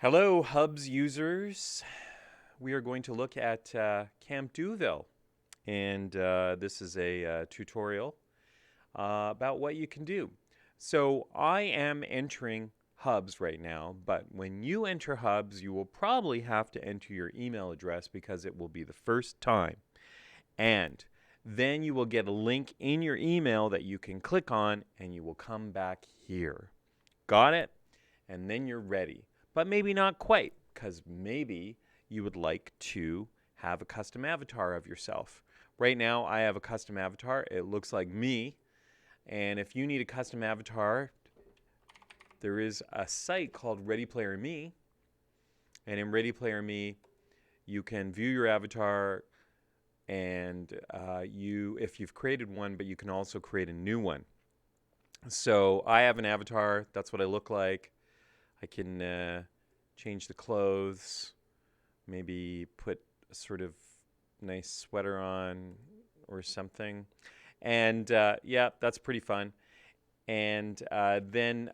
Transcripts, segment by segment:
Hello, Hubs users. We are going to look at Camp Duville, and this is a tutorial about what you can do. So I am entering Hubs right now, but when you enter Hubs, you will probably have to enter your email address because it will be the first time. And then you will get a link in your email that you can click on, and you will come back here. Got it? And then you're ready. But maybe not quite, because maybe you would like to have a custom avatar of yourself. Right now, I have a custom avatar. It looks like me. And if you need a custom avatar, there is a site called Ready Player Me. And in Ready Player Me, you can view your avatar, and if you've created one, but you can also create a new one. So I have an avatar. That's what I look like. I can change the clothes, maybe put a sort of nice sweater on or something. And yeah, that's pretty fun. And then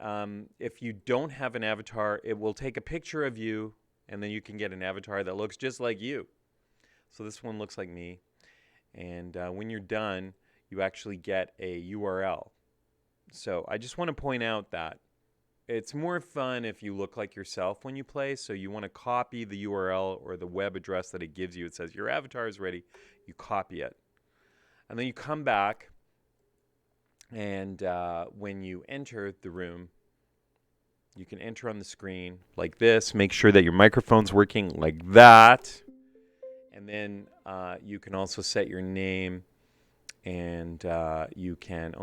if you don't have an avatar, it will take a picture of you, and then you can get an avatar that looks just like you. So this one looks like me. And when you're done, you actually get a URL. So I just want to point out that it's more fun if you look like yourself when you play, so you want to copy the URL or the web address that it gives you. It says your avatar is ready. You copy it. And then you come back, and when you enter the room, you can enter on the screen like this. Make sure that your microphone's working like that. And then you can also set your name, and you can,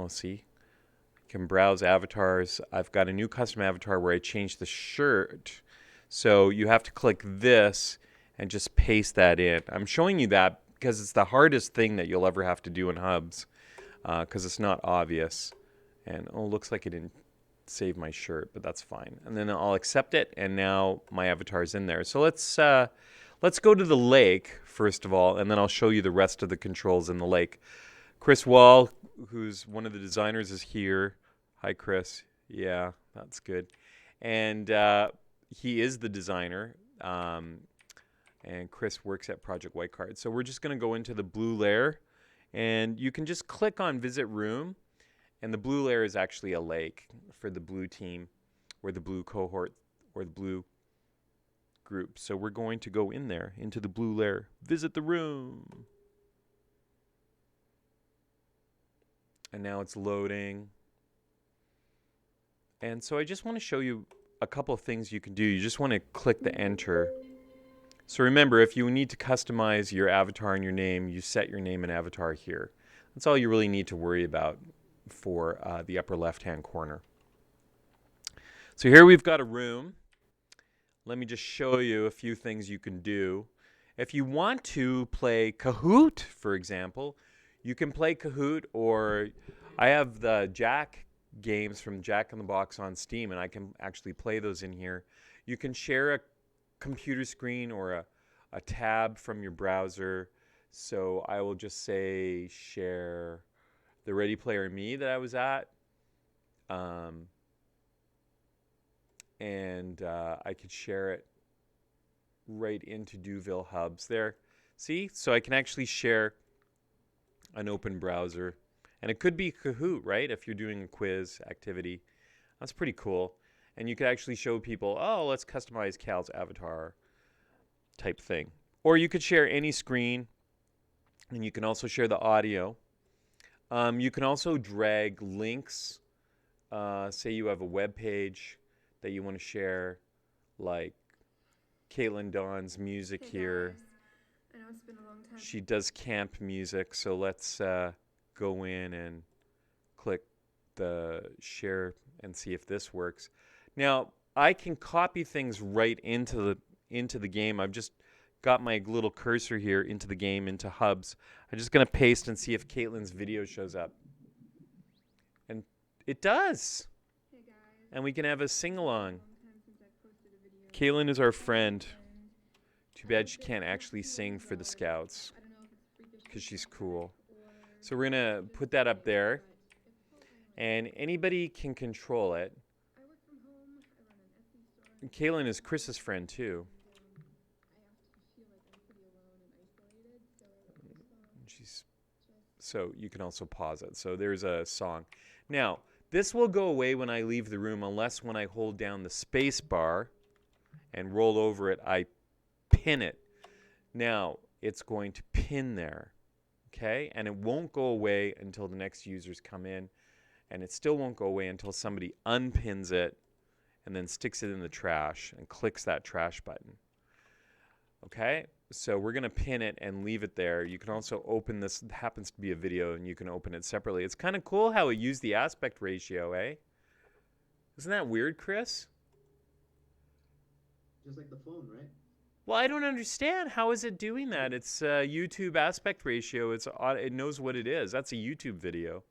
can browse avatars. I've got a new custom avatar where I changed the shirt. So you have to click this and just paste that in. I'm showing you that because it's the hardest thing that you'll ever have to do in Hubs because it's not obvious. And looks like it didn't save my shirt, but that's fine. And then I'll accept it, and now my avatar is in there. So let's go to the lake first of all, and then I'll show you the rest of the controls in the lake. Chris Wall, who's one of the designers, is here. Hi, Chris. Yeah, that's good. And he is the designer. And Chris works at Project Whitecard. So we're just going to go into the blue layer. And you can just click on Visit Room. And the blue layer is actually a lake for the blue team or the blue cohort or the blue group. So we're going to go in there into the blue layer. Visit the room. And now it's loading. And so I just want to show you a couple of things you can do. You just want to click the enter. So remember, if you need to customize your avatar and your name, you set your name and avatar here. That's all you really need to worry about for the upper left-hand corner. So here we've got a room. Let me just show you a few things you can do. If you want to play Kahoot, for example, you can play Kahoot, or I have the Jack games from Jack in the Box on Steam, and I can actually play those in here. You can share a computer screen or a tab from your browser. So I will just say share the Ready Player Me that I was at. And I could share it right into Duville Hubs there. See? So I can actually share an open browser. And it could be Kahoot, right? If you're doing a quiz activity. That's pretty cool. And you could actually show people, oh, let's customize Cal's avatar type thing. Or you could share any screen. And you can also share the audio. You can also drag links. Say you have a web page that you want to share, like Caitlin Dawn's music here. I know it's been a long time. She does camp music, so let's go in and click the share and see if this works. Now, I can copy things right into the game. I've just got my little cursor here into the game, into Hubs. I'm just going to paste and see if Caitlin's video shows up. And it does. Hey guys. And we can have a sing-along. Since I posted a video. Caitlin is our friend. Too bad she can't actually sing for the Scouts I don't know if it's freakish because she's cool. or So we're going to put that up there. And anybody can control it. I work from home. I run an Etsy store. Kaylin is Chris's friend too. I often feel like I'm pretty alone and isolated, so I wrote this song. She's so you can also pause it. So there's a song. Now, this will go away when I leave the room unless when I hold down the space bar and roll over it, I pin it. Now, it's going to pin there. Okay? And it won't go away until the next users come in. And it still won't go away until somebody unpins it and then sticks it in the trash and clicks that trash button. Okay? So we're going to pin it and leave it there. You can also open this. It happens to be a video, and you can open it separately. It's kind of cool how it used the aspect ratio, eh? Isn't that weird, Chris? Just like the phone, right? Well, I don't understand. How is it doing that? It's YouTube aspect ratio. It knows what it is. That's a YouTube video.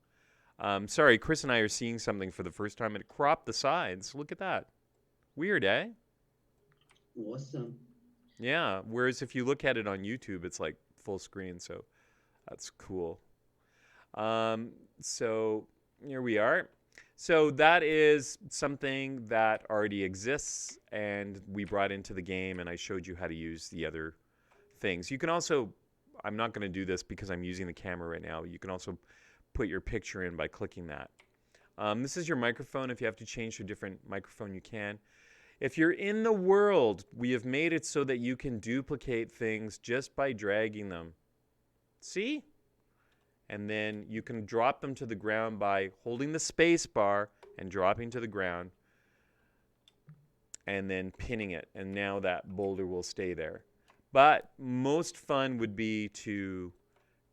Sorry, Chris and I are seeing something for the first time. It cropped the sides. Look at that. Weird, eh? Awesome. Yeah. Whereas if you look at it on YouTube, it's like full screen. So that's cool. So here we are. So that is something that already exists and we brought into the game, and I showed you how to use the other things. You can also, I'm not going to do this because I'm using the camera right now. You can also put your picture in by clicking that. This is your microphone. If you have to change to a different microphone, you can. If you're in the world, we have made it so that you can duplicate things just by dragging them. See? And then you can drop them to the ground by holding the space bar and dropping to the ground and then pinning it. And now that boulder will stay there. But most fun would be to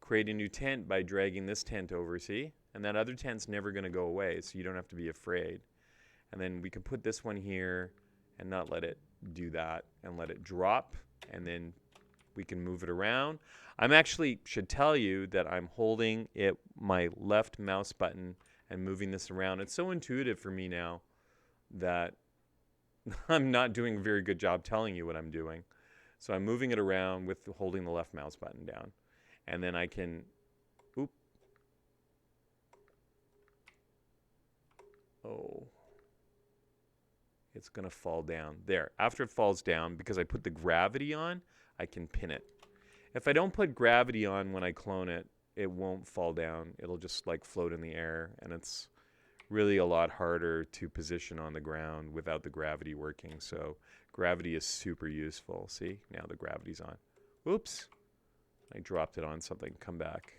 create a new tent by dragging this tent over, see? And that other tent's never going to go away, so you don't have to be afraid. And then we can put this one here and not let it do that and let it drop, and then we can move it around. I'm actually should tell you that I'm holding my left mouse button and moving this around. It's so intuitive for me now that I'm not doing a very good job telling you what I'm doing. So I'm moving it around with holding the left mouse button down. And then I can, oh, it's going to fall down. There. After it falls down, because I put the gravity on, I can pin it. If I don't put gravity on when I clone it, it won't fall down. It'll just like float in the air, and it's really a lot harder to position on the ground without the gravity working. So gravity is super useful. See, now the gravity's on. Oops, I dropped it on something. Come back.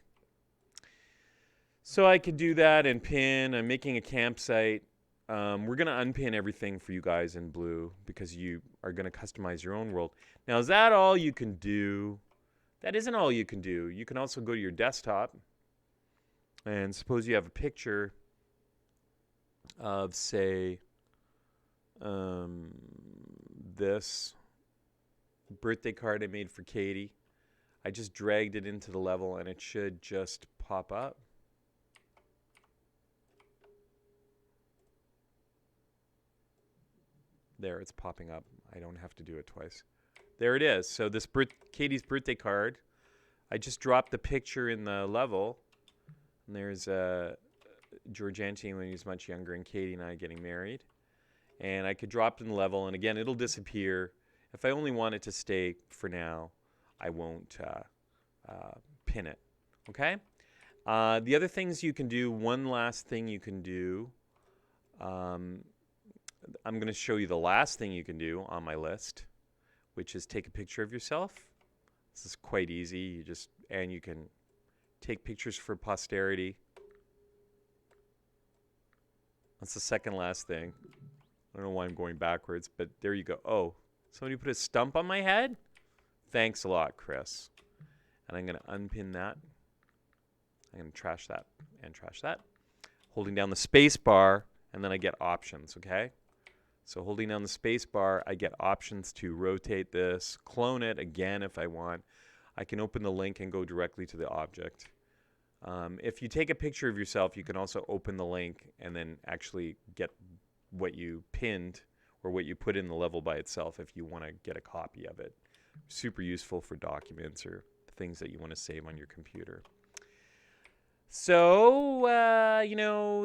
So I could do that and pin. I'm making a campsite. We're going to unpin everything for you guys in blue because you are going to customize your own world. Now, is that all you can do? That isn't all you can do. You can also go to your desktop, and suppose you have a picture of, say, this birthday card I made for Katie. I just dragged it into the level, and it should just pop up. There, it's popping up. I don't have to do it twice. There it is. So this Katie's birthday card, I just dropped the picture in the level. And there's George Antony when he was much younger and Katie and I getting married. And I could drop it in the level, and again, it'll disappear. If I only want it to stay for now, I won't pin it. Okay? The other things you can do, one last thing you can do, I'm going to show you the last thing you can do on my list, which is take a picture of yourself. This is quite easy. You can take pictures for posterity. That's the second last thing. I don't know why I'm going backwards, but there you go. Oh, somebody put a stump on my head? Thanks a lot, Chris. And I'm going to unpin that. I'm going to trash that and trash that. Holding down the space bar, and then I get options, okay? So holding down the space bar, I get options to rotate this, clone it again if I want. I can open the link and go directly to the object. If you take a picture of yourself, you can also open the link and then actually get what you pinned or what you put in the level by itself if you want to get a copy of it. Super useful for documents or things that you want to save on your computer. So,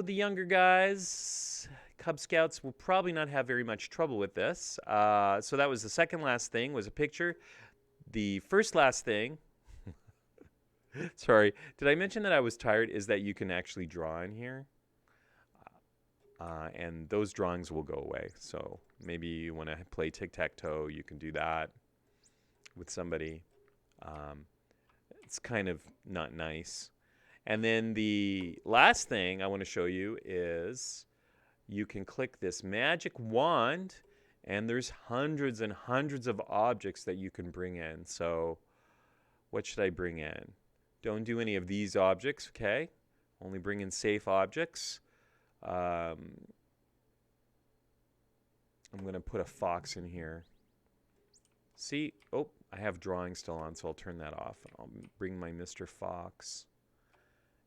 the younger guys Cub Scouts will probably not have very much trouble with this. So that was the second last thing, was a picture. The first last thing, sorry, did I mention that I was tired, is that you can actually draw in here. And those drawings will go away. So maybe you want to play tic-tac-toe, you can do that with somebody. It's kind of not nice. And then the last thing I want to show you is you can click this magic wand, and there's hundreds and hundreds of objects that you can bring in. So what should I bring in? Don't do any of these objects, okay? Only bring in safe objects. I'm going to put a fox in here. See? Oh, I have drawing still on, so I'll turn that off. I'll bring my Mr. Fox.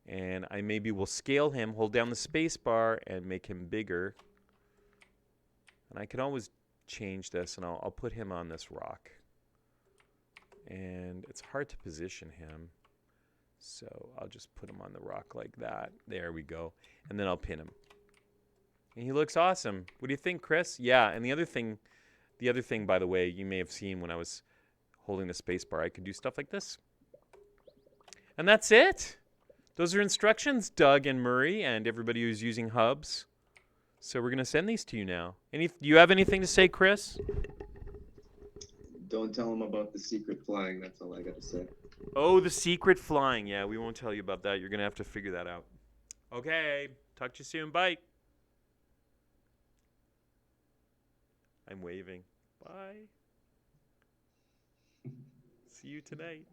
And I maybe will scale him, hold down the space bar, and make him bigger. And I can always change this, and I'll put him on this rock. And it's hard to position him. So I'll just put him on the rock like that. There we go. And then I'll pin him. And he looks awesome. What do you think, Chris? Yeah, and the other thing, by the way, you may have seen when I was holding the space bar, I could do stuff like this. And that's it. Those are instructions, Doug and Murray and everybody who's using hubs. So we're going to send these to you now. Do you have anything to say, Chris? Don't tell them about the secret flying. That's all I got to say. Oh, the secret flying. Yeah, we won't tell you about that. You're going to have to figure that out. Okay. Talk to you soon. Bye. I'm waving. Bye. See you tonight.